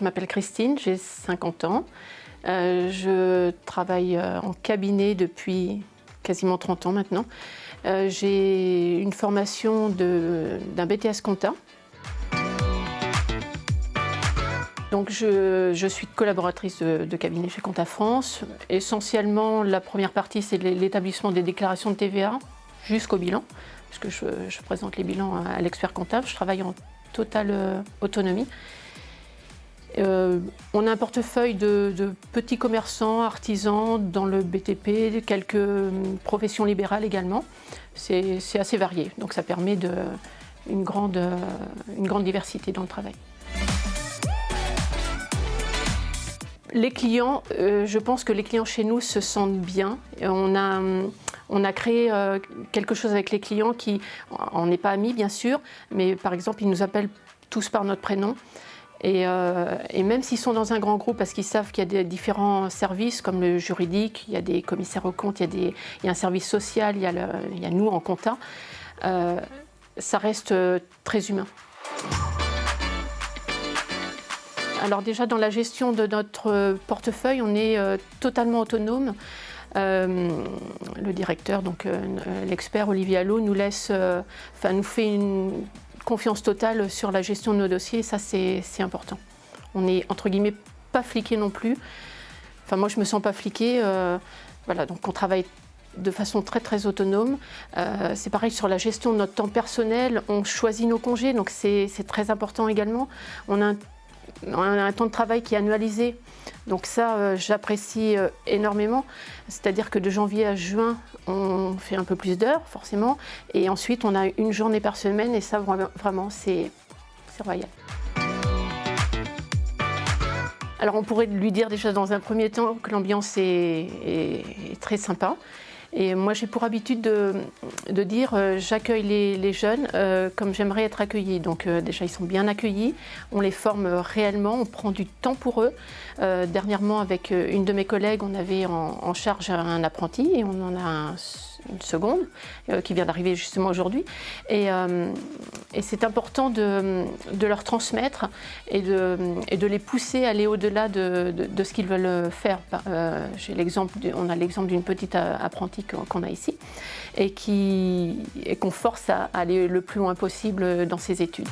m'appelle Christine, j'ai 50 ans. Je travaille en cabinet depuis quasiment 30 ans maintenant. J'ai une formation d'un BTS Compta. Donc je suis collaboratrice de cabinet chez Compta France. Essentiellement, la première partie, c'est l'établissement des déclarations de TVA jusqu'au bilan, puisque je présente les bilans à l'expert comptable. Je travaille en totale autonomie. On a un portefeuille de petits commerçants, artisans dans le BTP, quelques professions libérales également. C'est assez varié, donc ça permet une grande diversité dans le travail. Les clients, je pense que les clients chez nous se sentent bien. On a créé quelque chose avec les clients on n'est pas amis bien sûr, mais par exemple ils nous appellent tous par notre prénom. Et même s'ils sont dans un grand groupe, parce qu'ils savent qu'il y a des différents services comme le juridique, il y a des commissaires aux comptes, il y a un service social, il y a nous en compta, ça reste très humain. Alors déjà dans la gestion de notre portefeuille, on est totalement autonome. Le directeur, donc l'expert Olivier Allot, nous fait une confiance totale sur la gestion de nos dossiers, et ça c'est important. On n'est entre guillemets pas fliqué non plus. Enfin moi je me sens pas fliquée. Voilà, donc on travaille de façon très très autonome. C'est pareil sur la gestion de notre temps personnel, on choisit nos congés, donc c'est très important également. On a un temps de travail qui est annualisé, donc ça j'apprécie énormément. C'est-à-dire que de janvier à juin, on fait un peu plus d'heures forcément, et ensuite on a une journée par semaine, et ça vraiment c'est royal. Alors on pourrait lui dire déjà dans un premier temps que l'ambiance est très sympa. Et moi j'ai pour habitude de dire j'accueille les jeunes comme j'aimerais être accueillie. Donc déjà ils sont bien accueillis, on les forme réellement, on prend du temps pour eux. Dernièrement avec une de mes collègues, on avait en charge un apprenti, et on en a une seconde qui vient d'arriver justement aujourd'hui. Et c'est important de leur transmettre et de les pousser à aller au-delà de ce qu'ils veulent faire. On a l'exemple d'une petite apprentie qu'on a ici et qu'on force à aller le plus loin possible dans ses études.